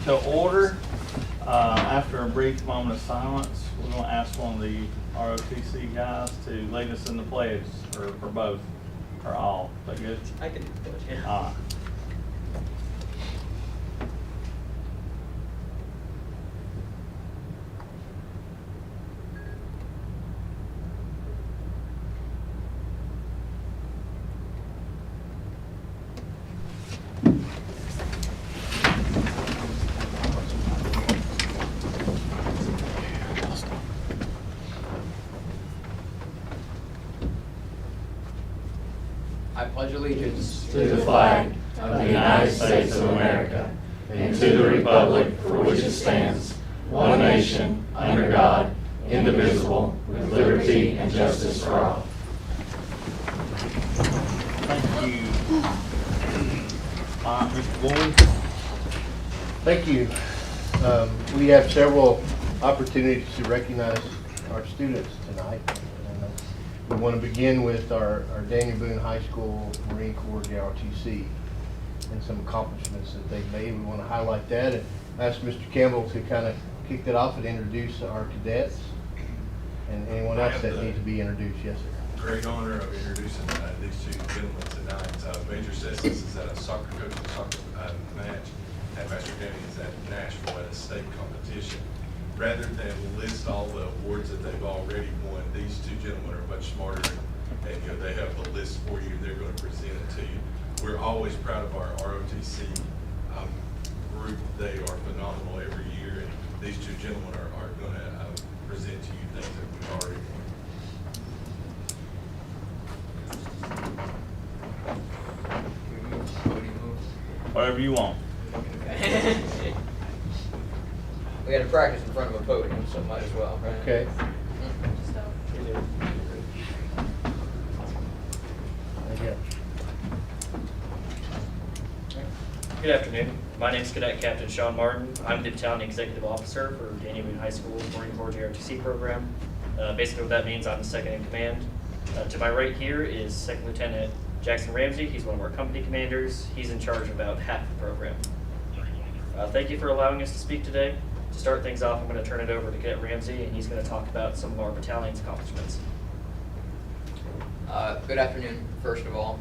To order, after a brief moment of silence, we're going to ask one of the ROTC guys to lead us in the pledge, or for both, or all. Is that good? I can do it, yeah. All right. I pledge allegiance to the flag of the United States of America and to the republic for which it stands, one nation, under God, indivisible, with liberty and justice for all. Thank you. Mr. Boyd. Thank you. We have several opportunities to recognize our students tonight. And, we want to begin with our Daniel Boone High School Marine Corps JROTC and some accomplishments that they've made. We want to highlight that and ask Mr. Campbell to kind of kick that off and introduce our cadets and anyone else that needs to be introduced. Yes, sir. Great honor of introducing these two gentlemen tonight. Major Sessions is at a soccer coaching soccer match, and Master Danny is at Nashville at a state competition. Rather than list all the awards that they've already won, these two gentlemen are much smarter, and they have the list for you. They're going to present it to you. We're always proud of our ROTC group. They are phenomenal every year, and these two gentlemen are going to present to you things that we've already won. Whatever you want. We had to practice in front of a podium, so might as well, right? Okay. Yeah. Good afternoon. My name is Cadet Captain Sean Martin. I'm the Battalion Executive Officer for Daniel Boone High School Marine Corps JROTC program. Basically what that means, I'm the second in command. To my right here is Second Lieutenant Jackson Ramsey. He's one of our company commanders. He's in charge of about half the program. Thank you for allowing us to speak today. To start things off, I'm going to turn it over to Cadet Ramsey, and he's going to talk about some of our battalion's accomplishments. Good afternoon, first of all.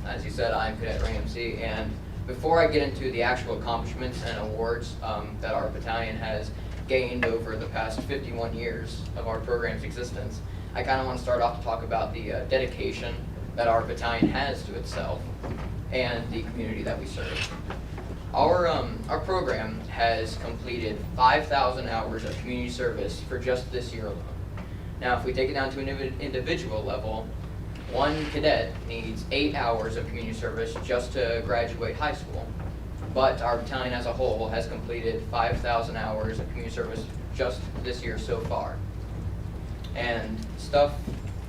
As you said, I'm Cadet Ramsey, and before I get into the actual accomplishments and awards that our battalion has gained over the past 51 years of our program's existence, I kind of want to start off to talk about the dedication that our battalion has to itself and the community that we serve. Our program has completed 5,000 hours of community service for just this year alone. Now, if we take it down to an individual level, one cadet needs 8 hours of community service just to graduate high school. But our battalion as a whole has completed 5,000 hours of community service just this year so far. And stuff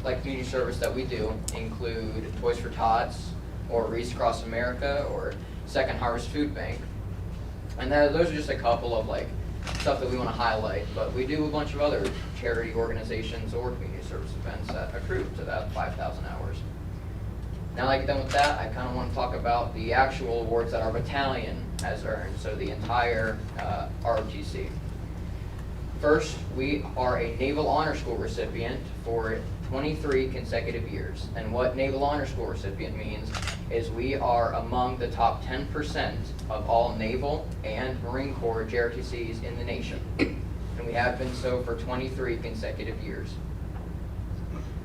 like community service that we do include Toys for Tots, or Reach Across America, or Second Harvest Food Bank. And those are just a couple of stuff that we want to highlight, but we do a bunch of other charity organizations or community service events that accrue to that 5,000 hours. Now that I get done with that, I kind of want to talk about the actual awards that our battalion has earned, so the entire ROTC. First, we are a Naval Honor School recipient for 23 consecutive years. And what Naval Honor School recipient means is we are among the top 10% of all Naval and Marine Corps JROTCs in the nation. And we have been so for 23 consecutive years.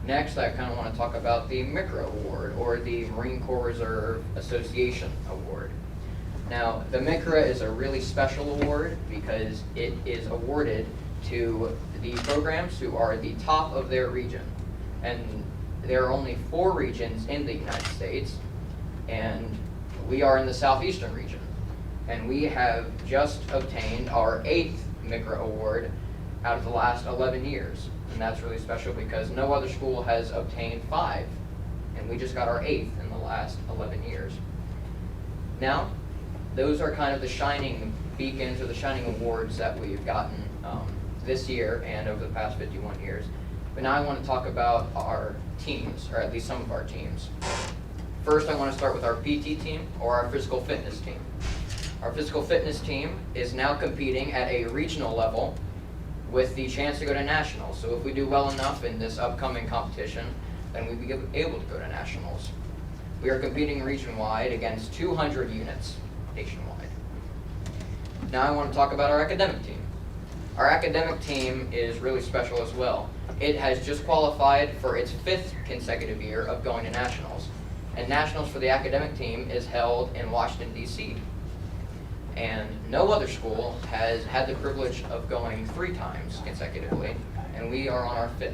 Next, I kind of want to talk about the MICRA Award, or the Marine Corps Reserve Association Award. Now, the MICRA is a really special award because it is awarded to the programs who are the top of their region. And there are only 4 regions in the United States, and we are in the southeastern region. And we have just obtained our 8th MICRA award out of the last 11 years. And that's really special because no other school has obtained 5, and we just got our 8th in the last 11 years. Now, those are kind of the shining beacons or the shining awards that we've gotten this year and over the past 51 years. But now I want to talk about our teams, or at least some of our teams. First, I want to start with our PT team, or our physical fitness team. Our physical fitness team is now competing at a regional level with the chance to go to nationals. So if we do well enough in this upcoming competition, then we'll be able to go to nationals. We are competing region-wide against 200 units nationwide. Now I want to talk about our academic team. Our academic team is really special as well. It has just qualified for its 5th consecutive year of going to nationals. And nationals for the academic team is held in Washington, D.C. And no other school has had the privilege of going 3 times consecutively, and we are on our 5th.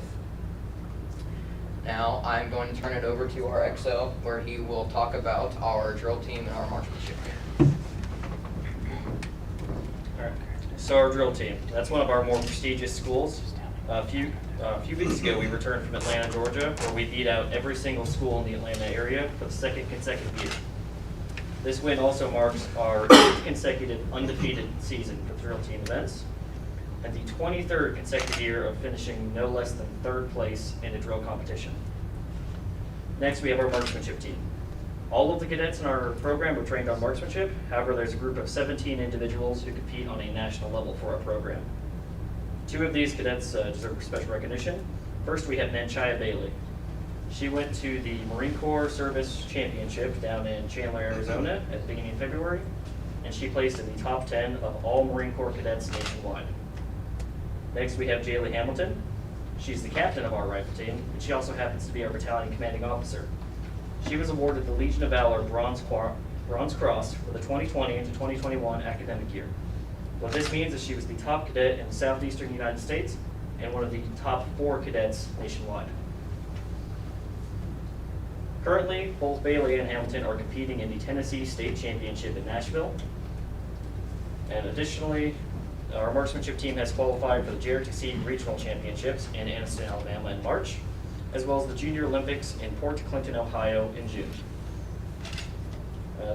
Now I'm going to turn it over to our XO, where he will talk about our drill team and our marksmanship team. Alright, so our drill team, that's one of our more prestigious schools. A few weeks ago, we returned from Atlanta, Georgia, where we beat out every single school in the Atlanta area for the 2nd consecutive year. This win also marks our 8th consecutive undefeated season for drill team events, and the 23rd consecutive year of finishing no less than 3rd place in a drill competition. Next, we have our marksmanship team. All of the cadets in our program are trained on marksmanship. However, there's a group of 17 individuals who compete on a national level for our program. 2 of these cadets deserve special recognition. First, we have Nanchaya Bailey. She went to the Marine Corps Service Championship down in Chandler, Arizona at the beginning of February, and she placed in the top 10 of all Marine Corps cadets nationwide. Next, we have Jaylee Hamilton. She's the captain of our rifle team, and she also happens to be our battalion commanding officer. She was awarded the Legion of Valor Bronze Cross for the 2020 to 2021 academic year. What this means is she was the top cadet in the southeastern United States and one of the top 4 cadets nationwide. Currently, both Bailey and Hamilton are competing in the Tennessee State Championship in Nashville. And additionally, our marksmanship team has qualified for the JRTC Regional Championships in Anniston, Alabama in March, as well as the Junior Olympics in Port Clinton, Ohio in June.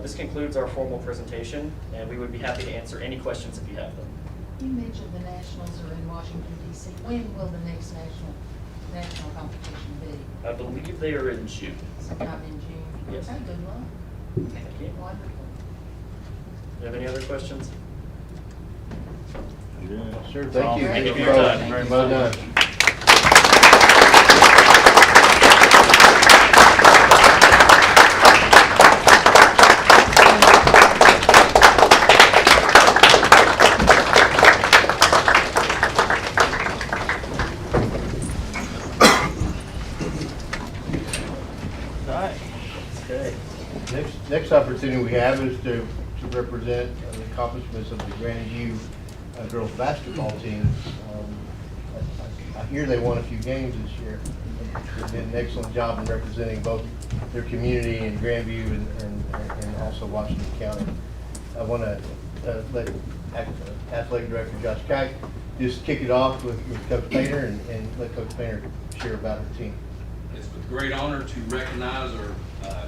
This concludes our formal presentation, and we would be happy to answer any questions if you have them. You mentioned the nationals are in Washington, D.C. When will the next national competition be? I believe they are in June. Sometime in June? Yes. Okay, good luck. Thank you. Wonderful. Do you have any other questions? Sure, thank you. Thank you for your time. Very well done. Okay. Next opportunity we have is to represent the accomplishments of the Grandview girls basketball team. I hear they won a few games this year. They did an excellent job in representing both their community in Grandview and also Washington County. I want to let Athletic Director Josh Kite just kick it off with Coach Painter and let Coach Painter share about her team. It's with great honor to recognize our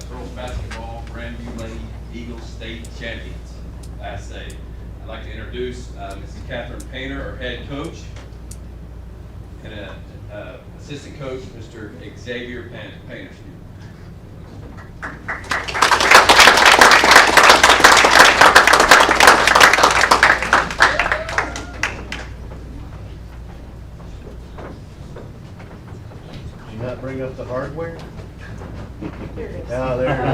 girls basketball Grandview Lady Eagles State champions, Class A. I'd like to introduce Mrs. Catherine Painter, our head coach, and assistant coach, Mr. Xavier Painter. Did you not bring up the hardware? There it is. Oh, there it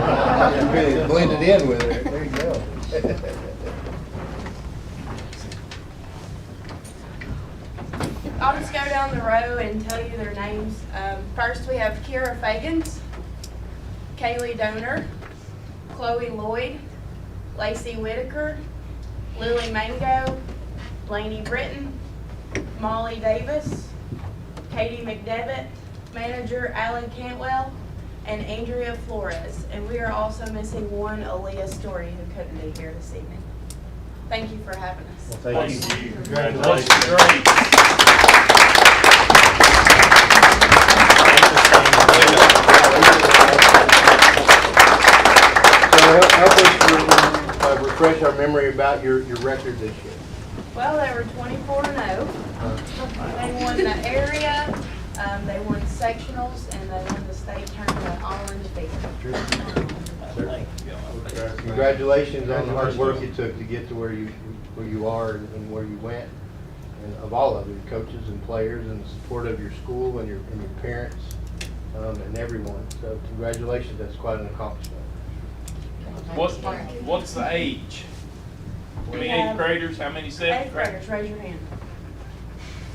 is. Really blended in with it. There you go. I'll just go down the row and tell you their names. First, we have Kira Fagans, Kaylee Donor, Chloe Lloyd, Lacey Whitaker, Lily Mango, Blaney Britton, Molly Davis, Katie McDevitt, manager Alan Cantwell, and Andrea Flores. And we are also missing one Aaliyah Story who couldn't be here this evening. Thank you for having us. Well, thank you. Congratulations. So help us refresh our memory about your record this year. Well, they were 24-0. They won the area, they won sectionals, and they won the state tournament all undefeated. Congratulations. congratulations on the hard work it took to get to where you are and where you went, and of all of you, coaches and players, and the support of your school and your parents and everyone. So congratulations, that's quite an accomplishment. What's the age? How many We have eighth graders? How many seventh Eighth graders? graders, raise your hand.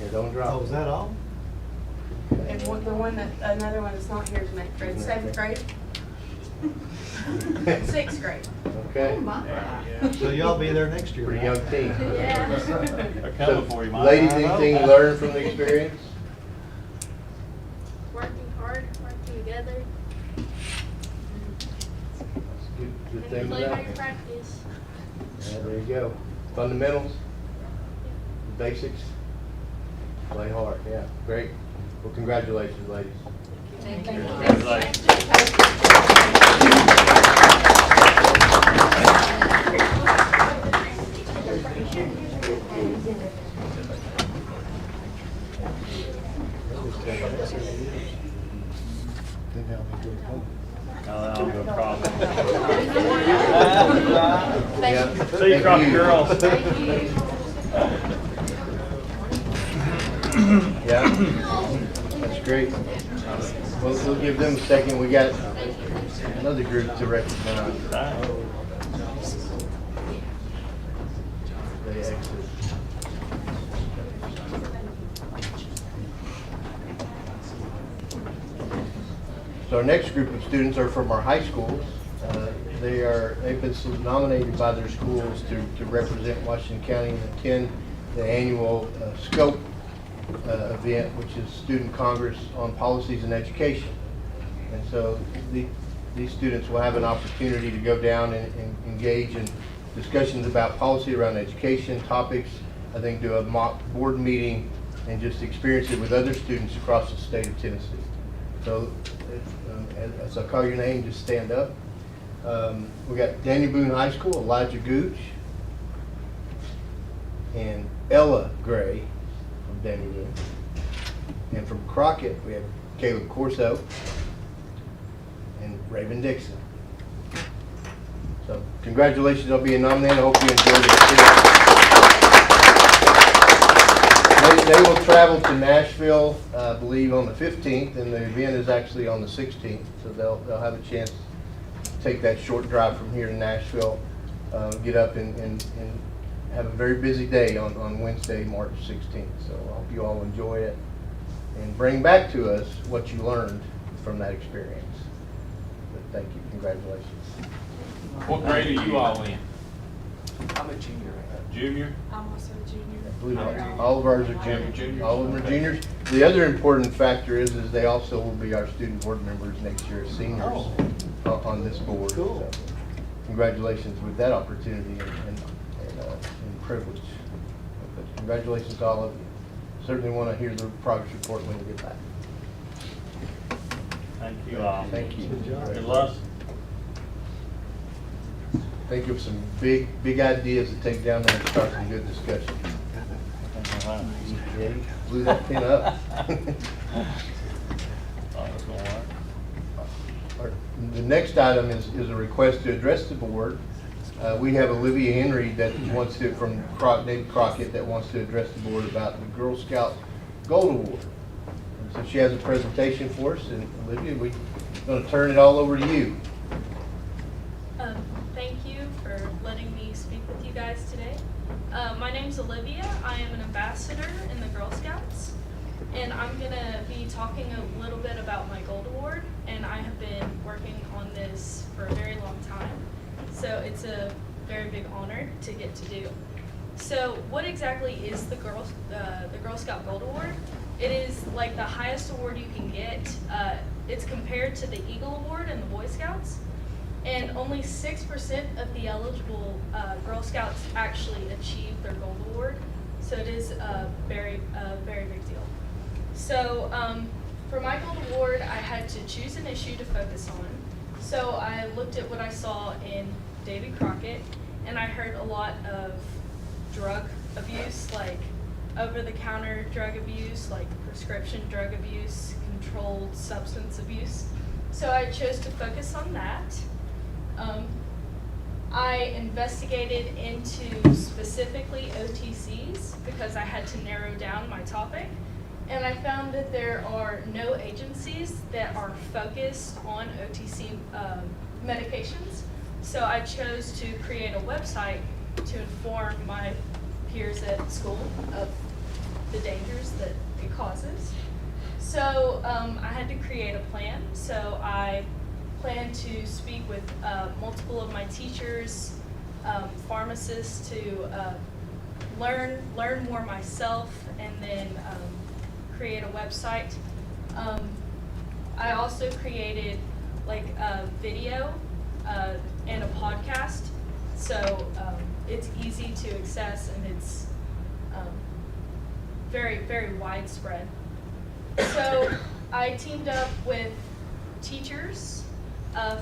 Yeah, don't drop. Oh, is that all? And another one that's not here is in eighth grade, seventh grade. Sixth grade. Okay, So y'all be there next year. pretty young team. Yeah. They're coming for you, Mike. Ladies, anything you learned from the experience? Working hard, working together, Good and thing play about hard it. practice. Yeah, there you go. Fundamentals, basics, play hard. Yeah, great. Well, congratulations, ladies. Thank you. Congratulations. Oh, no problem. Yeah. See you, Crockett girls. Yeah, that's great. We'll give them a second. We got another group to recognize. They exit. So our next group of students are from our high schools. They've been nominated by their schools to represent Washington County and attend the annual SCOPE event, which is Student Congress on Policies and Education. And so these students will have an opportunity to go down and engage in discussions about policy around education topics. I think do a mock board meeting and just experience it with other students across the state of Tennessee. So as I call your name, just stand up. We got Daniel Boone High School, Elijah Gooch, and Ella Gray from Daniel Boone. And from Crockett, we have Caleb Corso and Raven Dixon. So congratulations on being nominated. I hope you enjoyed it. They will travel to Nashville, I believe, on the 15th, and the event is actually on the 16th. So they'll have a chance to take that short drive from here to Nashville, get up and have a very busy day on Wednesday, March 16th. So I hope you all enjoy it and bring back to us what you learned from that experience. But thank you. Congratulations. What grade are you all in? I'm a junior. Junior? I'm also a junior. I believe all of ours are juniors. All of them are juniors. The other important factor is they also will be our student board members next year as seniors on this board. Cool. So congratulations with that opportunity and privilege. But congratulations to all of you. Certainly want to hear the progress report when we get back. Thank you all. Thank you. Good job. Good luck. Think of some big ideas to take down there and start some good discussion. Yeah, you blew that pin up. Thought it was gonna work. The next item is a request to address the board. We have Olivia Henry that wants to, from David Crockett, that wants to address the board about the Girl Scout Gold Award. And so she has a presentation for us, and Olivia, we're going to turn it all over to you. Thank you for letting me speak with you guys today. My name's Olivia. I am an ambassador in the Girl Scouts, and I'm going to be talking a little bit about my Gold Award, and I have been working on this for a very long time, so it's a very big honor to get to do. So what exactly is the Girl Scout Gold Award? It is like the highest award you can get. It's compared to the Eagle Award in the Boy Scouts. And only 6% of the eligible Girl Scouts actually achieve their Gold Award. So it is a very big deal. So for my Gold Award, I had to choose an issue to focus on. So I looked at what I saw in Davy Crockett, and I heard a lot of drug abuse, like over-the-counter drug abuse, like prescription drug abuse, controlled substance abuse. So I chose to focus on that. I investigated into specifically OTCs because I had to narrow down my topic. And I found that there are no agencies that are focused on OTC medications. So I chose to create a website to inform my peers at school of the dangers that it causes. So I had to create a plan. So I planned to speak with multiple of my teachers, pharmacists to learn more myself, and then create a website. I also created like a video and a podcast, so it's easy to access and it's very, very widespread. So I teamed up with teachers,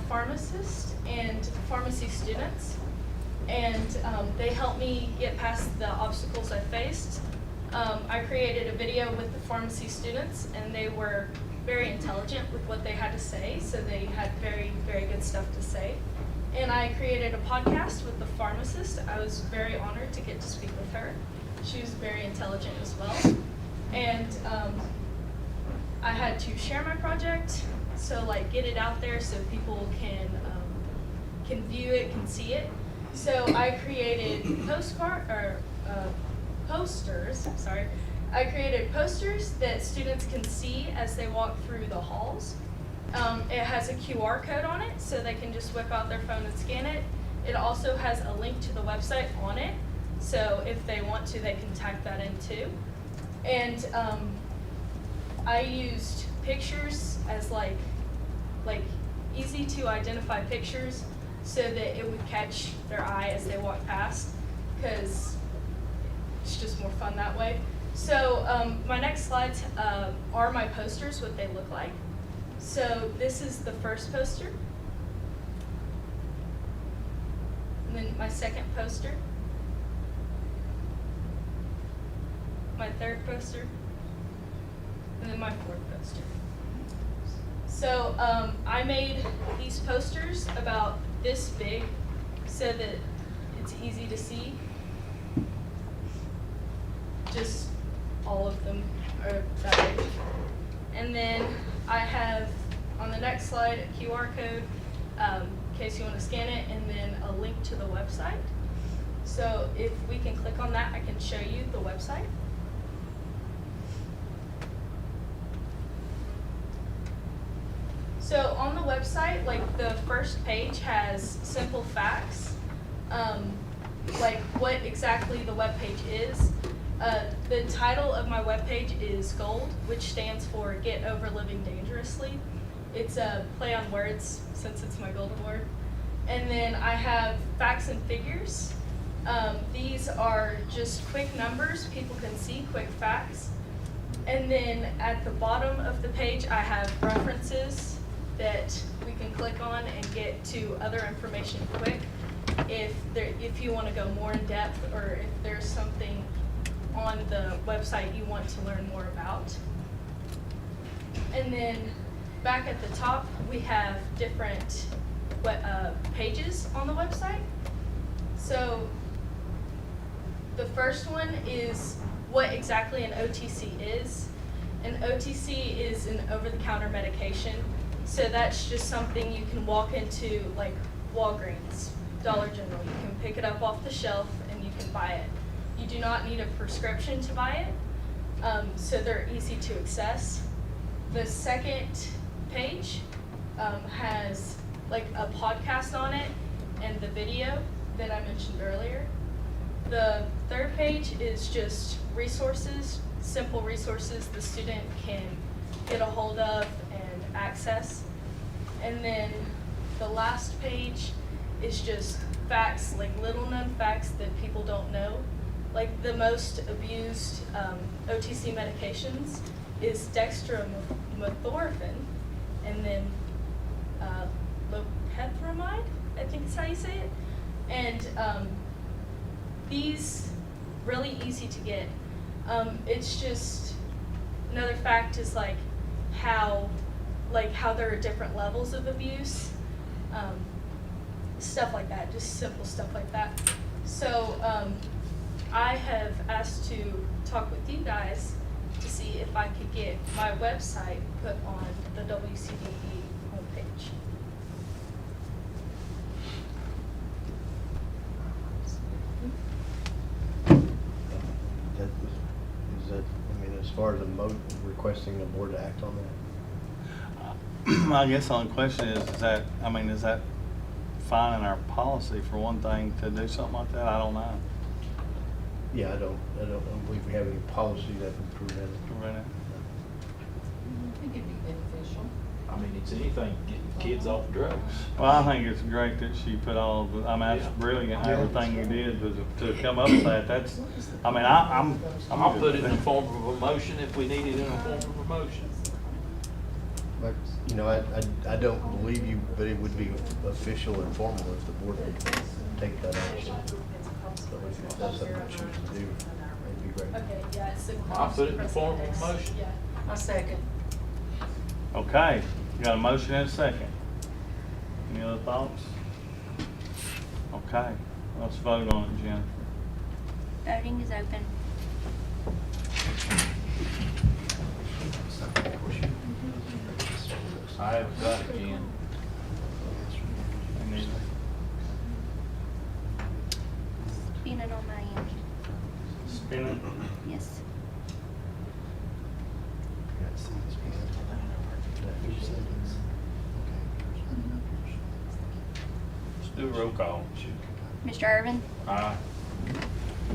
pharmacists, and pharmacy students, and they helped me get past the obstacles I faced. I created a video with the pharmacy students, and they were very intelligent with what they had to say, so they had very, very good stuff to say. And I created a podcast with the pharmacist. I was very honored to get to speak with her. She was very intelligent as well. And I had to share my project, so like get it out there so people can view it, can see it. So I created posters. I created posters that students can see as they walk through the halls. It has a QR code on it, so they can just whip out their phone and scan it. It also has a link to the website on it, so if they want to, they can type that in too. And I used pictures as like easy to identify pictures so that it would catch their eye as they walk past, because it's just more fun that way. So my next slides are my posters, what they look like. So this is the first poster. And then my second poster. My third poster. And then my fourth poster. So I made these posters about this big so that it's easy to see. Just all of them are that big. And then I have on the next slide a QR code in case you want to scan it, and then a link to the website. So if we can click on that, I can show you the website. So on the website, like the first page has simple facts, like what exactly the web page is. The title of my webpage is GOLD, which stands for Get Over Living Dangerously. It's a play on words since it's my Gold Award. And then I have facts and figures. These are just quick numbers people can see, quick facts. And then at the bottom of the page, I have references that we can click on and get to other information quick if you want to go more in depth, or if there's something on the website you want to learn more about. And then back at the top, we have different pages on the website. So the first one is what exactly an OTC is. An OTC is an over-the-counter medication. So that's just something you can walk into, like Walgreens, Dollar General. You can pick it up off the shelf and you can buy it. You do not need a prescription to buy it, so they're easy to access. The second page has like a podcast on it and the video that I mentioned earlier. The third page is just resources, simple resources the student can get a hold of and access. And then the last page is just facts, like little known facts that people don't know. Like the most abused OTC medications is dextromethorphan, and then lopethamide, I think is how you say it. And these really easy to get. It's just another fact is like how there are different levels of abuse. stuff like that, just simple stuff like that. So I have asked to talk with you guys to see if I could get my website put on the WCDE homepage. Is that, I mean, as far as requesting the board to act on that? I guess the only question is that, I mean, is that fine in our policy for one thing to do something like that? I don't know. Yeah, I don't believe we have any policy that would prevent it. Really? I think it'd be beneficial. I mean, it's anything, getting kids off drugs. Well, I think it's great that she put all of the, I mean, that's brilliant, everything you did to come up with that. That's, I mean, I'm I'll good put it with in the that. form of a motion if we need it in the form of a motion. But, you know, I don't believe you, but it would be official and formal if the board would take that action. So if that's something you choose to do, it'd be great. Okay, yeah, it's the I'll put it in the form of a precedent. motion. Yeah. A second. Okay, you got a motion and a second. Any other thoughts? Okay, let's vote on it, Jen. Voting is open. I haven't got it, Jen. Any- Spin it on my end. Spin it. Yes. Let's do a roll call. Mr. Irvin? Aye.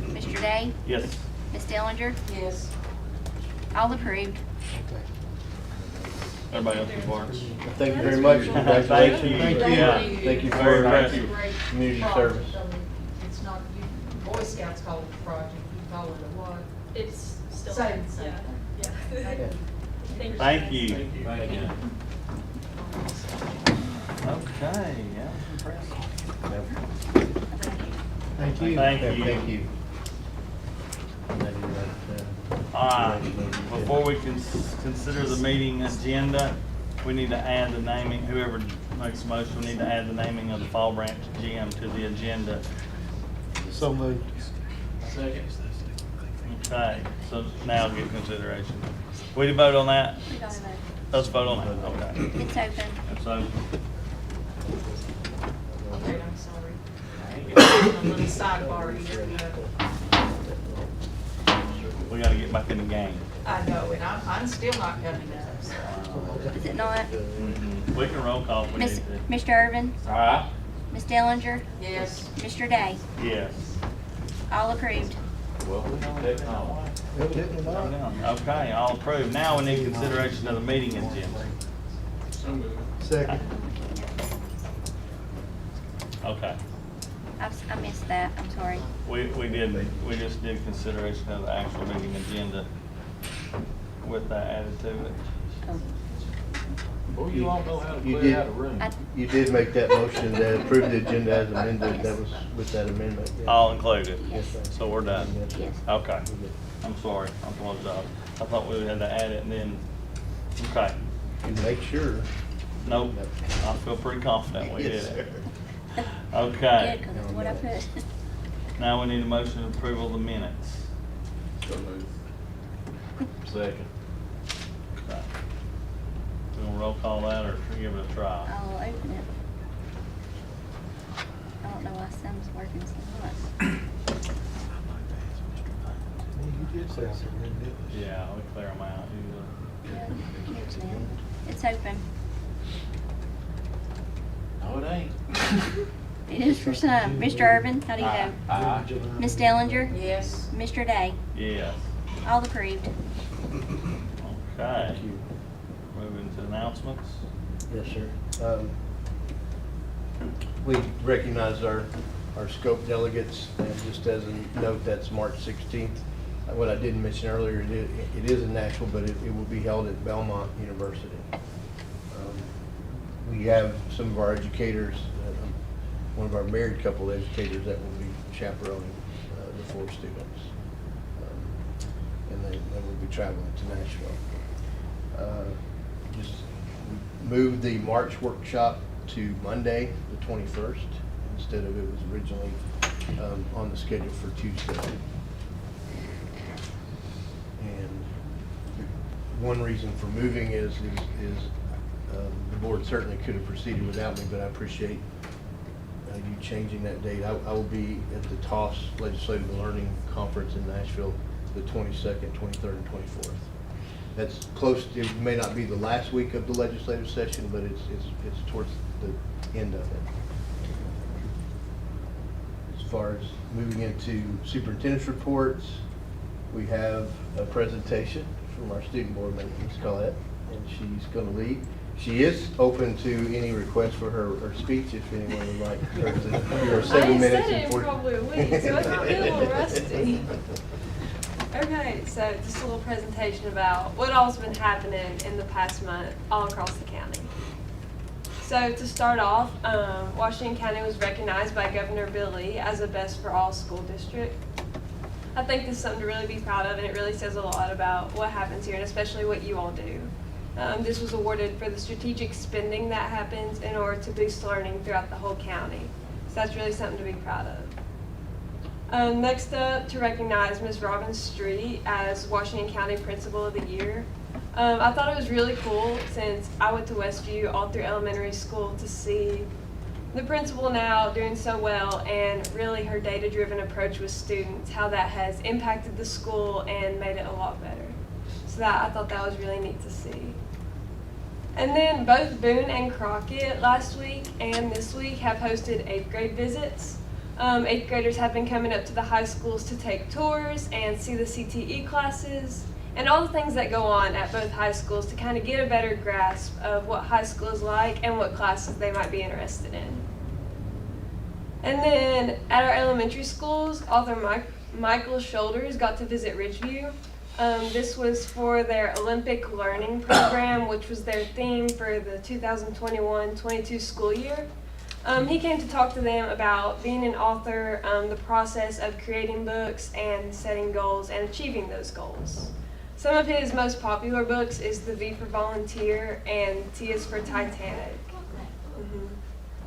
Mr. Day? Yes. Ms. Dillinger? Yes. All approved. Everybody else reports. Thank you very much. Congratulations. Thank you. Yeah, Yeah. thank you Very for impressive. Great community project. service. I mean, it's not, Boy Scouts call it a project, you call it a what? It's still, Same, yeah, same. yeah. Yeah. Thank you. Thank guys. you. Thank you. Okay, yeah, impressive. Thank you. Thank you. Thank you. All right, before we consider the meeting agenda, we need to add the naming, whoever makes the motion, we need to add the naming of the Fall Branch Gym to the agenda. So moved. Second. Okay, so now get consideration. We vote on that? We got to vote. Let's vote on that, okay. It's open. It's open. Okay, I'm sorry. A little sidebar here. We gotta get back in the game. I know, and I'm still not coming up, so. Is it not? We can roll call if we need Miss, to. Mr. Irvin? Aye. Ms. Dillinger? Yes. Mr. Day? Yes. All approved. Welcome to technology. Come down. Okay, all approved. Now we need consideration of the meeting agenda. Second. Okay. I missed that. I'm sorry. We just did consideration of the actual meeting agenda with that added to it. Oh, Well, you all know how to You clear out a did. room. You did make that motion to approve the agenda as amended. That was with that amendment. yeah. All included. Yes. So we're done. Yes. Okay. I'm sorry. I apologize. I thought we had to add it and then, okay. You make sure. Nope. I feel pretty confident we did Yes, it. sir. Okay. Good, because that's what I put. Now we need a motion to approval of the minutes. So moved. Second. Okay. We gonna roll call that or give it a try? I'll open it. I don't know why some's working so much. You did say something, didn't you? Yeah, we clear them out usually. Yeah, here's now. It's open. No, it ain't. It is for some. Mr. Irvin, how do you Aye. go? Aye. Ms. Dellinger? Yes. Mr. Day? Yes. All approved. Okay. Moving to announcements. Yes, sir. We recognize our scope delegates, and just as a note, that's March 16th. What I didn't mention earlier, it is in Nashville, but it will be held at Belmont University. We have some of our educators, one of our married couple educators that will be chaperoning the 4 students. And they will be traveling to Nashville. Just moved the March workshop to Monday, the 21st, instead of it was originally on the schedule for Tuesday. And one reason for moving is the board certainly could have proceeded without me, but I appreciate you changing that date. I will be at the TOS Legislative Learning Conference in Nashville the 22nd, 23rd, and 24th. That's close. It may not be the last week of the legislative session, but it's towards the end of it. As far as moving into superintendent's reports, we have a presentation from our student board member, Ms. Collette, and she's going to lead. She is open to any request for her speech if anyone would like her to give her 7 minutes. I ain't said it in probably a week, so I might be a little rusty. Okay, so just a little presentation about what all's been happening in the past month all across the county. So to start off, Washington County was recognized by Governor Bill Lee as a Best for All school district. I think this is something to really be proud of, and it really says a lot about what happens here, and especially what you all do. This was awarded for the strategic spending that happens in order to boost learning throughout the whole county. So that's really something to be proud of. Next up, to recognize Ms. Robin Street as Washington County Principal of the Year. I thought it was really cool since I went to Westview all through elementary school to see the principal now doing so well, and really her data-driven approach with students, how that has impacted the school and made it a lot better. So I thought that was really neat to see. And then both Boone and Crockett last week and this week have hosted 8th grade visits. 8th graders have been coming up to the high schools to take tours and see the CTE classes and all the things that go on at both high schools to kind of get a better grasp of what high school is like and what classes they might be interested in. And then at our elementary schools, author Michael Shoulders got to visit Ridgeview. This was for their Olympic Learning Program, which was their theme for the 2021-22 school year. He came to talk to them about being an author, the process of creating books and setting goals and achieving those goals. Some of his most popular books is The V for Volunteer and T is for Titanic.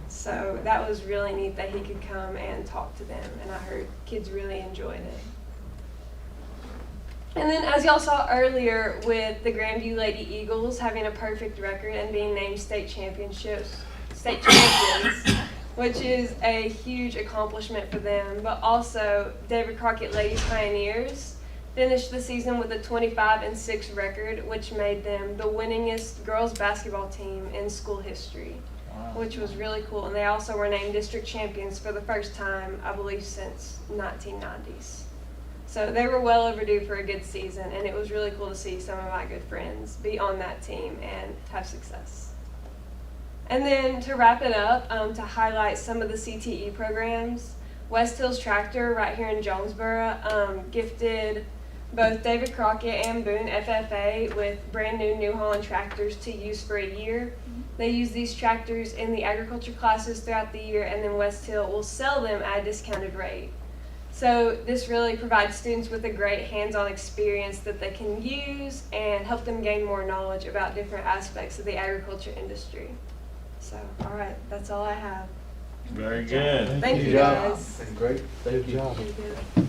So that was really neat that he could come and talk to them, and I heard kids really enjoyed it. And then, as y'all saw earlier with the Grandview Lady Eagles having a perfect record and being named state champions, which is a huge accomplishment for them, but also David Crockett Lady Pioneers finished the season with a 25-6 record, which made them the winningest girls basketball team in school history, which was really cool. And they also were named district champions for the first time, I believe, since 1990s. So they were well overdue for a good season, and it was really cool to see some of my good friends be on that team and have success. And then to wrap it up, to highlight some of the CTE programs, West Hills Tractor right here in Jonesboro gifted both David Crockett and Boone FFA with brand new New Holland tractors to use for a year. They use these tractors in the agriculture classes throughout the year, and then West Hill will sell them at a discounted rate. So this really provides students with a great hands-on experience that they can use and help them gain more knowledge about different aspects of the agriculture industry. So, all right, that's all I have. Very good. Thank you, guys. Great. Thank you. Thank you.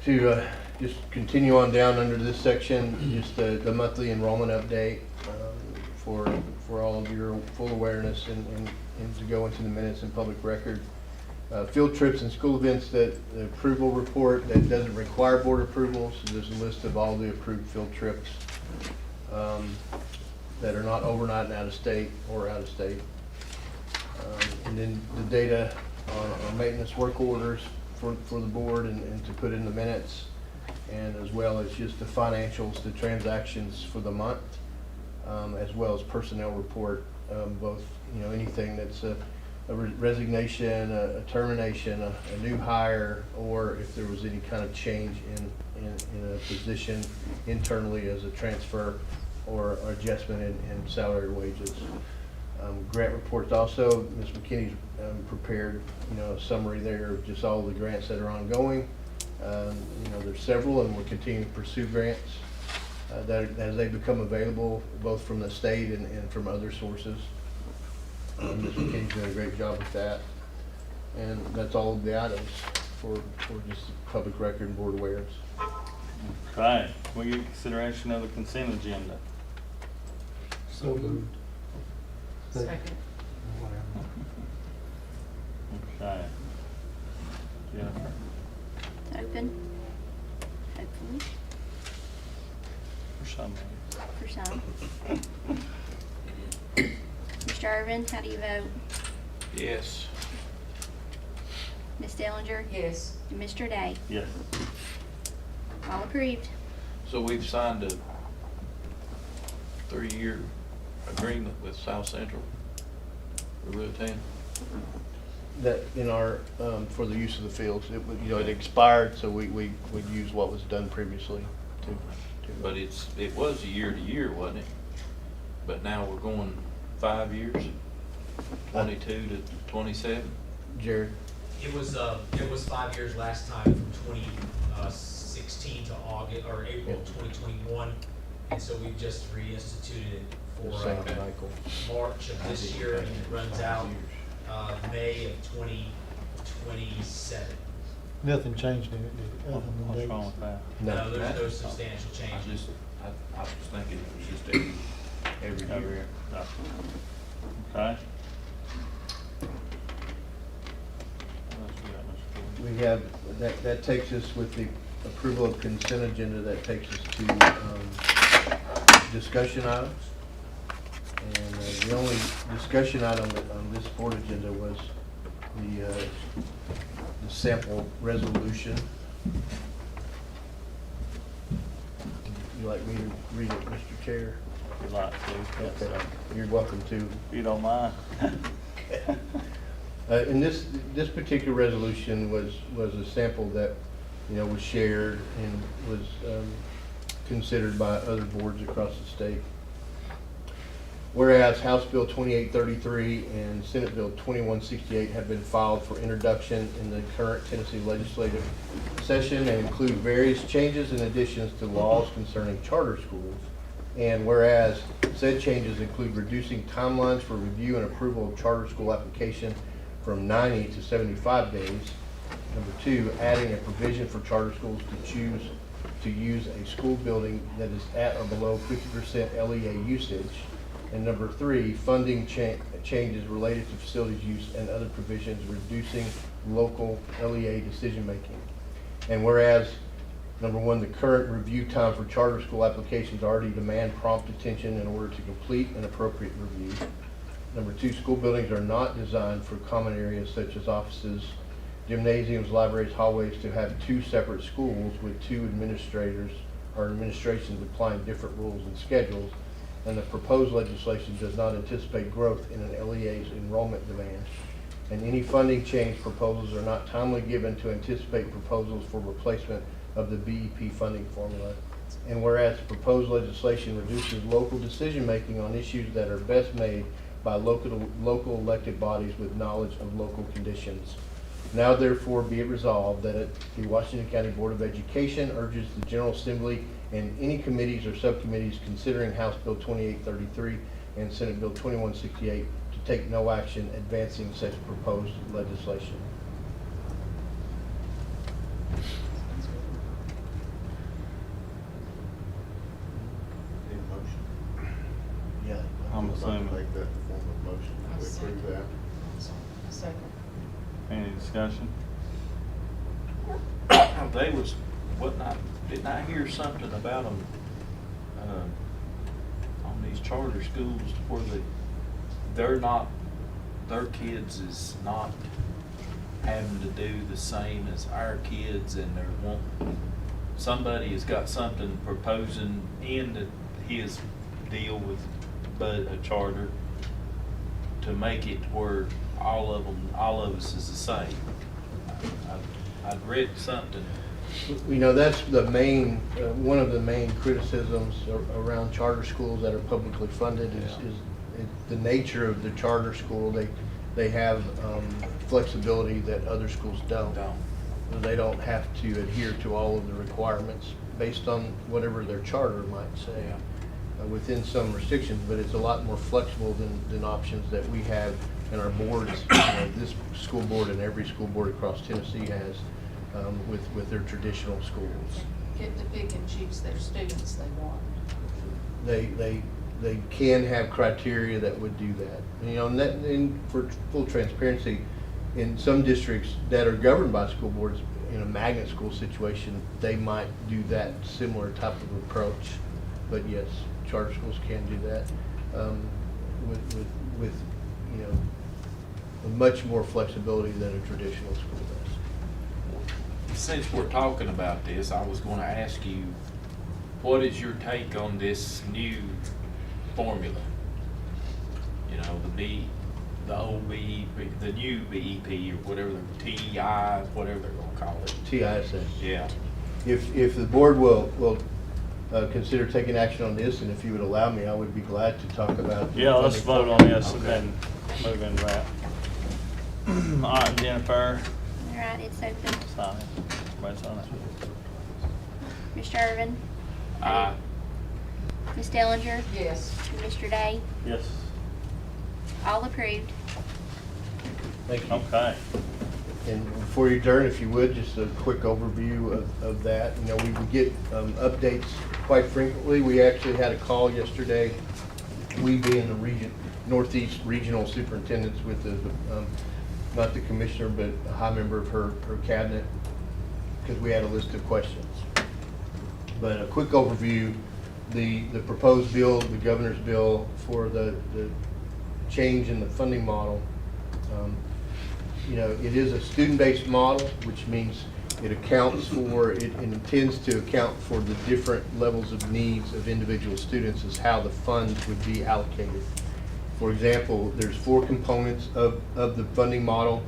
To just continue on down under this section, just the monthly enrollment update for all of your full awareness and to go into the minutes and public record. Field trips and school events, that the approval report that doesn't require board approval. So there's a list of all the approved field trips that are not overnight and out of state or out of state. And then the data on maintenance work orders for the board and to put in the minutes, and as well as just the financials, the transactions for the month, as well as personnel report, both, anything that's a resignation, a termination, a new hire, or if there was any kind of change in a position internally as a transfer or adjustment in salary or wages. Grant reports also, Ms. McKinney's prepared, a summary there of just all the grants that are ongoing. There's several, and we're continuing to pursue grants that as they become available, both from the state and from other sources. Ms. McKinney's done a great job with that. And that's all of the items for just public record and board awareness. Okay, we get consideration of the consent agenda. So moved. Second. Okay. Jennifer? Open, hopefully, For some. for some. Mr. Irvin, how do you vote? Yes. Ms. Dellinger? Yes. And Mr. Day? Yes. All approved. So we've signed a 3-year agreement with South Central for Rutan. That in our, for the use of the fields, it would, it expired, so we would use what was done previously to. But it was a year-to-year, wasn't it? But now we're going 5 years, 22 to 27. Jared? It was 5 years last time, from 2016 to August, or April 2021. And so we've just reinstituted it for Second cycle. March of this year, and it runs out May of 2027. Nothing changed in it, did it? Other than What's dates? wrong with that? No, there's no substantial change. I was thinking it was just every Over year. here. No. Okay. What else we got, Mr. Ford? We have, that takes us with the approval of consent agenda, that takes us to discussion items. And the only discussion item on this board agenda was the sample resolution. You like me to read it, Mr. Chair? If you'd like to. Okay, you're welcome to. If you don't mind. And this particular resolution was a sample that, was shared and was considered by other boards across the state. Whereas House Bill 2833 and Senate Bill 2168 have been filed for introduction in the current Tennessee legislative session and include various changes and additions to laws concerning charter schools. And whereas said changes include reducing timelines for review and approval of charter school application from 90 to 75 days. Number 2, adding a provision for charter schools to use a school building that is at or below 50% LEA usage. And number 3, funding changes related to facilities use and other provisions reducing local LEA decision-making. And whereas, number 1, the current review time for charter school applications already demand prompt attention in order to complete an appropriate review. Number 2, school buildings are not designed for common areas such as offices, gymnasiums, libraries, hallways to have 2 separate schools with 2 administrators or administrations applying different rules and schedules. And the proposed legislation does not anticipate growth in an LEA's enrollment demand. And any funding change proposals are not timely given to anticipate proposals for replacement of the BEP funding formula. And whereas proposed legislation reduces local decision-making on issues that are best made by local elected bodies with knowledge of local conditions. Now therefore be it resolved that the Washington County Board of Education urges the General Assembly and any committees or subcommittees considering House Bill 2833 and Senate Bill 2168 to take no action advancing such proposed legislation. Need a motion? Yeah. I'm assuming. Make that in the form of a motion. I'll We approve second. that. Second. Any discussion? Didn't I hear something about them, on these charter schools where their kids is not having to do the same as our kids, and somebody has got something proposing in his deal with a charter to make it where all of us is the same. I'd read something. That's the main, one of the main criticisms around charter schools that are publicly funded is the nature of the charter school. They have flexibility that other schools don't. They don't have to adhere to all of the requirements based on whatever their charter might say. within some restrictions, but it's a lot more flexible than options that we have in our boards. This school board and every school board across Tennessee has with their traditional schools. Get to pick and choose their students they want. They can have criteria that would do that. And for full transparency, in some districts that are governed by school boards, in a magnet school situation, they might do that similar type of approach. But yes, charter schools can do that with much more flexibility than a traditional school does. Since we're talking about this, I was going to ask you, what is your take on this new formula? The old BEP, the new BEP, or whatever, TEI, whatever they're going to call it. TISS. Yeah. If the board will consider taking action on this, and if you would allow me, I would be glad to talk about. Yeah, let's vote on this and then move into that. All right, Jennifer. All right, it's open. Sign it. Everybody sign it. Mr. Irvin? Aye. Ms. Dellinger? Yes. And Mr. Day? Yes. All approved. Thank you. Okay. And before you adjourn, if you would, just a quick overview of that. We would get updates quite frequently. We actually had a call yesterday, we being the Northeast Regional Superintendents with not the commissioner, but a high member of her cabinet, because we had a list of questions. But a quick overview, the proposed bill, the governor's bill for the change in the funding model. It is a student-based model, which means it intends to account for the different levels of needs of individual students as how the funds would be allocated. For example, there's 4 components of the funding model.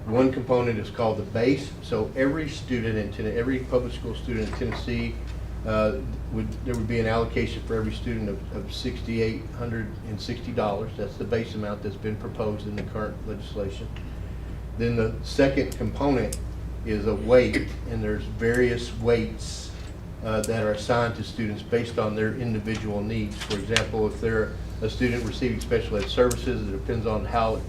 One component is called the base. So every student every public school student in Tennessee, there would be an allocation for every student of $6,860. That's the base amount that's been proposed in the current legislation. Then the second component is a weight, and there's various weights that are assigned to students based on their individual needs. For example, if they're a student receiving special ed services, it depends on how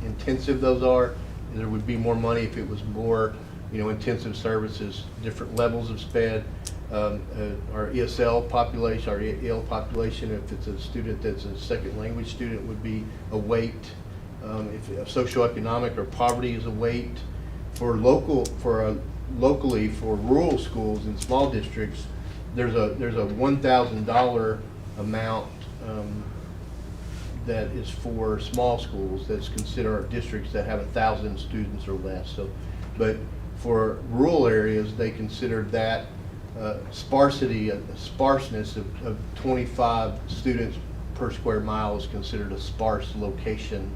intensive those are. There would be more money if it was more, intensive services, different levels of SPED. Our ESL population, our EL population, if it's a student that's a second language student, would be a weight. If socioeconomic or poverty is a weight. Locally for rural schools in small districts, there's a $1,000 amount that is for small schools that's considered districts that have 1,000 students or less. But for rural areas, they consider that sparseness of 25 students per square mile is considered a sparse location.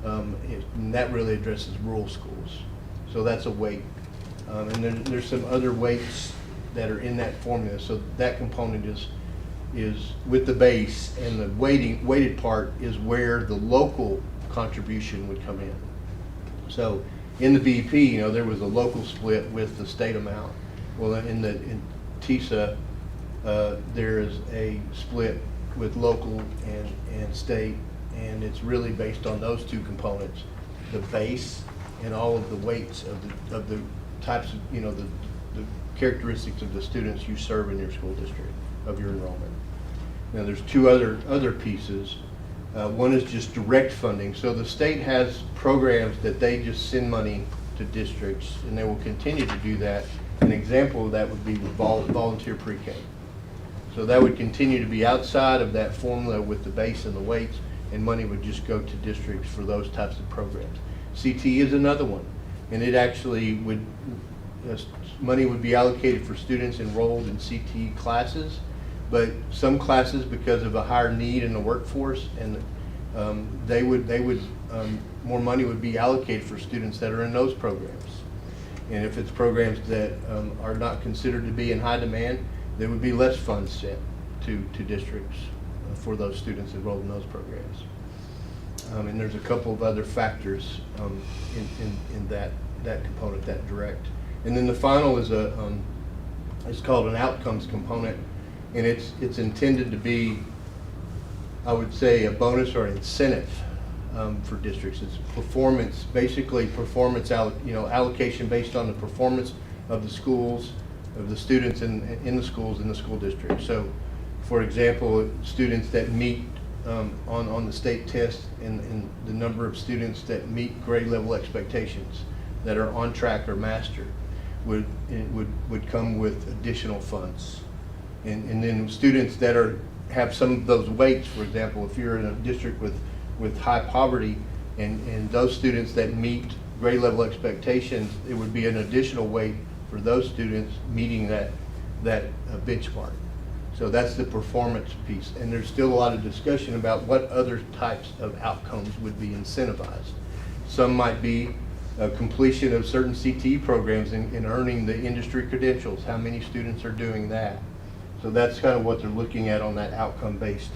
And that really addresses rural schools. So that's a weight. And then there's some other weights that are in that formula. So that component is with the base, and the weighted part is where the local contribution would come in. So in the BEP, there was a local split with the state amount. Well, in TISA, there is a split with local and state, and it's really based on those 2 components, the base and all of the weights of the types of, the characteristics of the students you serve in your school district, of your enrollment. Now there's 2 other pieces. One is just direct funding. So the state has programs that they just send money to districts, and they will continue to do that. An example of that would be volunteer pre-K. So that would continue to be outside of that formula with the base and the weights, and money would just go to districts for those types of programs. CT is another one, and it actually money would be allocated for students enrolled in CT classes, but some classes, because of a higher need in the workforce, and more money would be allocated for students that are in those programs. And if it's programs that are not considered to be in high demand, there would be less funds sent to districts for those students enrolled in those programs. And there's a couple of other factors in that component, that direct. And then the final is it's called an outcomes component, and it's intended to be I would say, a bonus or incentive for districts. It's performance, basically performance allocation based on the performance of the schools, of the students in the schools in the school district. So, for example, students that meet on the state test and the number of students that meet grade level expectations that are on track or mastered would come with additional funds. And then students that have some of those weights, for example, if you're in a district with high poverty and those students that meet grade level expectations, it would be an additional weight for those students meeting that benchmark. So that's the performance piece. And there's still a lot of discussion about what other types of outcomes would be incentivized. Some might be completion of certain CTE programs and earning the industry credentials. How many students are doing that? So that's kind of what they're looking at on that outcome-based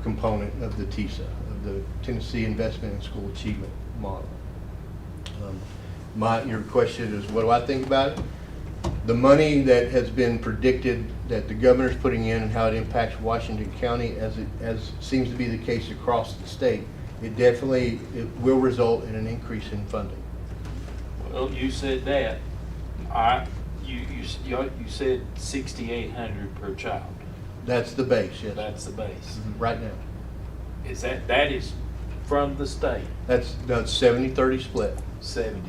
component of the TISA, of the Tennessee Investment in School Achievement model. Your question is, what do I think about it? The money that has been predicted that the governor's putting in and how it impacts Washington County, as seems to be the case across the state, it will result in an increase in funding. Well, you said that. You said 6,800 per child. That's the base, yes. That's the base. Right now. Is that is from the state? That's 70-30 split. 70-30.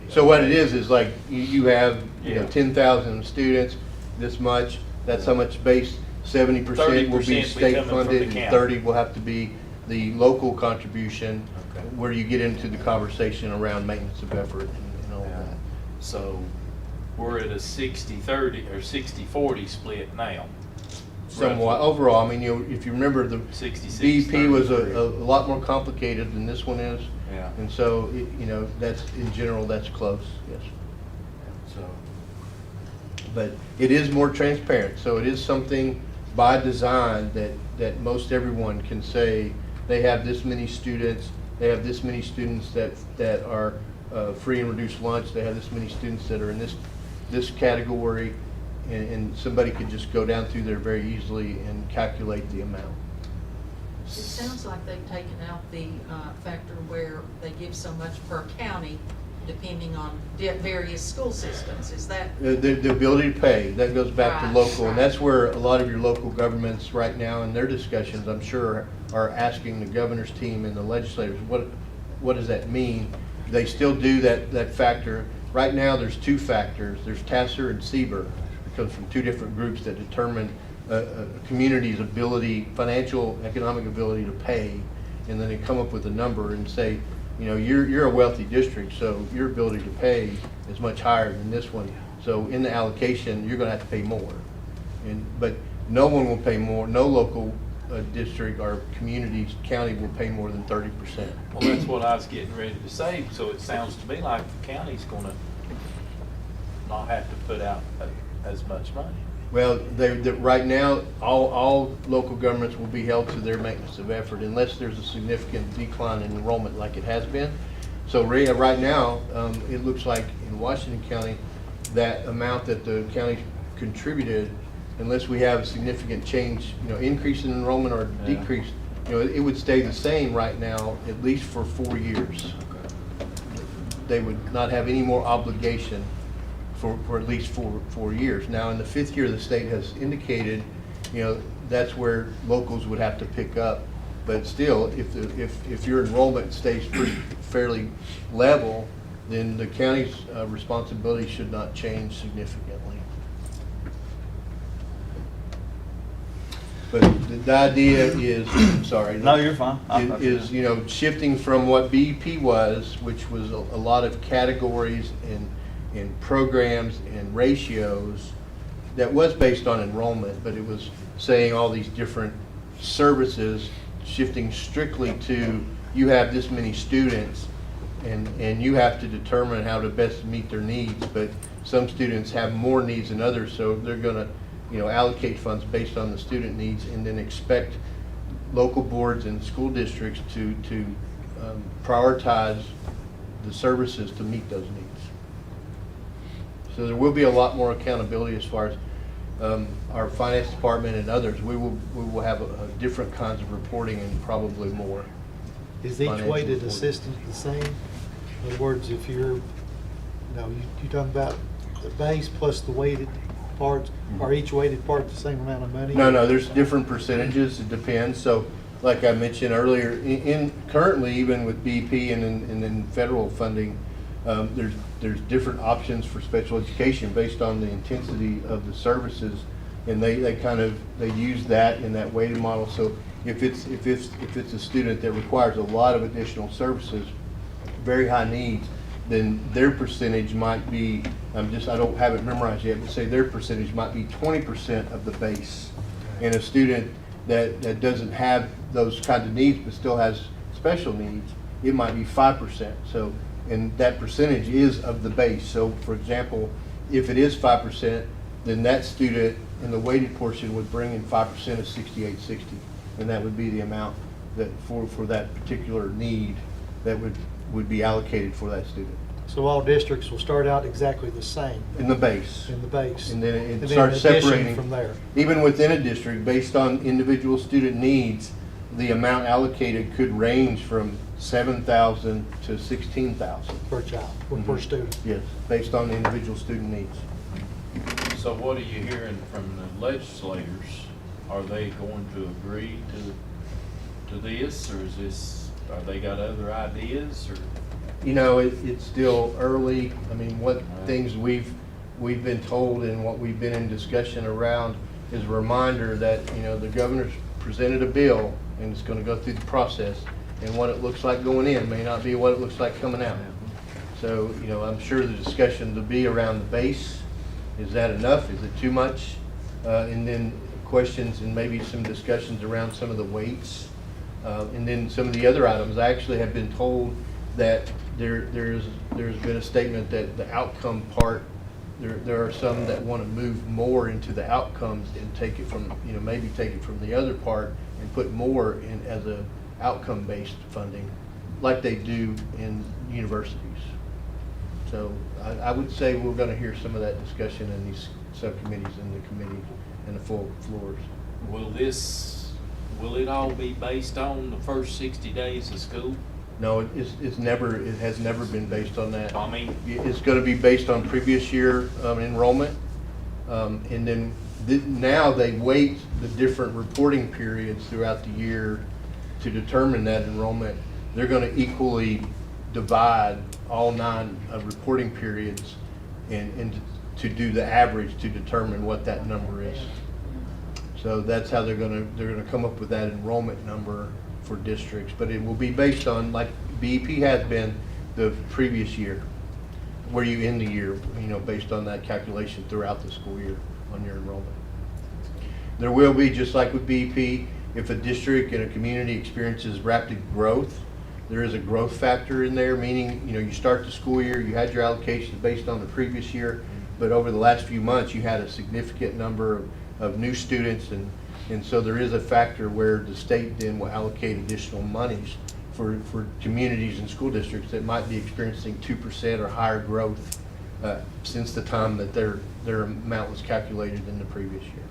So what it is like you have Yeah. 10,000 students, this much, that's how much base, 70% will be 30% state coming from funded the and county. 30 will have to be the local contribution, Okay. where you get into the conversation around maintenance of effort and all of that. So we're at a 60-30 or 60-40 split now. Somewhat, Roughly. overall, I mean, if you remember, the 66, BEP was 30. a lot more complicated than this one is. Yeah. And so, that's, in general, that's close, yes. So But it is more transparent, so it is something by design that most everyone can say, they have this many students, they have this many students that are free and reduced lunch, they have this many students that are in this category, and somebody could just go down through there very easily and calculate the amount. It sounds like they've taken out the factor where they give so much per county depending on various school systems. Is that? The ability to pay, that goes back to Right, local, and right. that's where a lot of your local governments right now in their discussions, I'm sure, are asking the governor's team and the legislators, what does that mean? They still do that factor. Right now, there's two factors. There's TASER and CBER. It comes from two different groups that determine a community's ability, financial, economic ability to pay, and then they come up with a number and say, you're a wealthy district, so your ability to pay is much higher than this one. So in the allocation, you're going to have to pay more. But no one will pay more. No local district or county will pay more than 30%. well, that's what I was getting ready to say. So it sounds to me like the county's going to not have to put out as much money. Well, right now, all local governments will be held to their maintenance of effort unless there's a significant decline in enrollment like it has been. So right now, it looks like in Washington County, that amount that the county contributed, unless we have a significant change, increase in enrollment or Yeah. decrease, it would stay the same right now, at least for 4 years. They would not have any more obligation for at least four years. Now, in the 5th year, the state has indicated, that's where locals would have to pick up. But still, if your enrollment stays fairly level, then the county's responsibility should not change significantly. But the idea is, sorry. No, you're fine. Is shifting from what BEP was, which was a lot of categories and programs and ratios that was based on enrollment, but it was saying all these different services, shifting strictly to, you have this many students and you have to determine how to best meet their needs, but some students have more needs than others, so they're going to allocate funds based on the student needs and then expect local boards and school districts to prioritize the services to meet those needs. So there will be a lot more accountability as far as our finance department and others, we will have a different kinds of reporting and probably more. Is each financial weighted reporting. assistant the same? In other words, if you're, you're talking about the base plus the weighted parts, are each weighted part the same amount of money? No, there's different percentages, it depends. So like I mentioned earlier, in currently even with BEP and in federal funding, there's different options for special education based on the intensity of the services, and they use that in that weighted model. So if it's a student that requires a lot of additional services, very high needs, then their percentage might be, I don't have it memorized yet, but say their percentage might be 20% of the base. And a student that doesn't have those kinds of needs but still has special needs, it might be 5%. So, and that percentage is of the base. So for example, if it is 5%, then that student in the weighted portion would bring in 5% of 6860. And that would be the amount that for that particular need that would be allocated for that student. So all districts will start out exactly the same? In the base. In the base. And then it And starts addition separating. from there. Even within a district, based on individual student needs, the amount allocated could range from $7,000 to $16,000. Per child, or per student? Yes, based on the individual student needs. So what are you hearing from the legislators? Are they going to agree to this, or are they got other ideas, or? It's still early. I mean, what things we've been told and what we've been in discussion around is a reminder that, the governor's presented a bill and it's going to go through the process, and what it looks like going in may not be what it looks like coming out. So, I'm sure the discussion will be around the base. Is that enough? Is it too much? And then questions and maybe some discussions around some of the weights. And then some of the other items. I actually have been told that there's been a statement that the outcome part, there are some that want to move more into the outcomes and take it from, maybe take it from the other part and put more in as a outcome-based funding, like they do in universities. So I would say we're going to hear some of that discussion in these subcommittees and the committee and the full floors. Will it all be based on the first 60 days of school? No, it has never been based on that. I mean, It's going to be based on previous year enrollment. And then now they weight the different reporting periods throughout the year to determine that enrollment. They're going to equally divide all 9 reporting periods and to do the average to determine what that number is. So that's how they're going to come up with that enrollment number for districts, but it will be based on, like BEP has been the previous year, where you end the year, based on that calculation throughout the school year on your enrollment. There will be, just like with BEP, if a district and a community experiences rapid growth, there is a growth factor in there, meaning, you start the school year, you had your allocations based on the previous year, but over the last few months, you had a significant number of new students, and so there is a factor where the state then will allocate additional monies for communities and school districts that might be experiencing 2% or higher growth since the time that their amount was calculated in the previous year.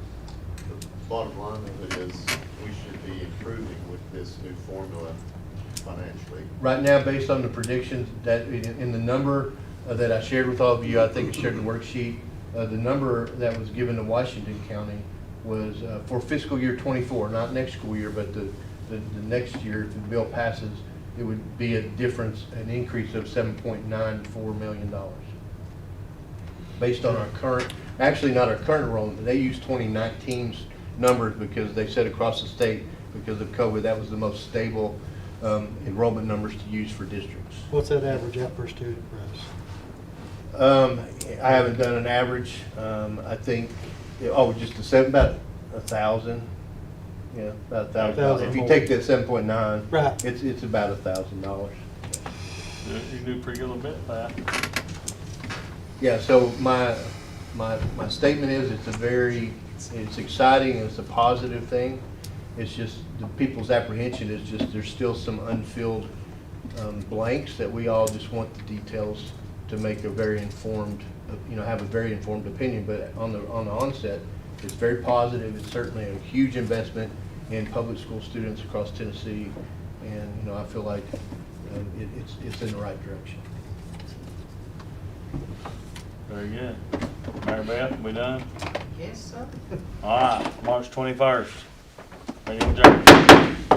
The bottom line of it is we should be improving with this new formula financially. Right now, based on the predictions that in the number that I shared with all of you, I think I shared the worksheet, the number that was given to Washington County was for fiscal year 24, not next school year, but the next year, if the bill passes, it would be a difference, an increase of $7.94 million. Based on our current, actually not our current enrollment, but they used 2019's numbers because they said across the state, because of COVID, that was the most stable enrollment numbers to use for districts. What's that average out per student for us? I haven't done an average. I think, just about 1,000. Yeah, about $1,000. If you take that 7.9, right, it's about $1,000. You do pretty good a bit of that. Yeah. So my statement is it's exciting and it's a positive thing. It's just the people's apprehension is just there's still some unfilled blanks that we all just want the details to make a very informed, have a very informed opinion. But on the onset, it's very positive. It's certainly a huge investment in public school students across Tennessee, and, you know, I feel like it's in the right direction. Very good. Mary Beth, we done? Yes, sir. All right, March 21st. Meeting adjourned.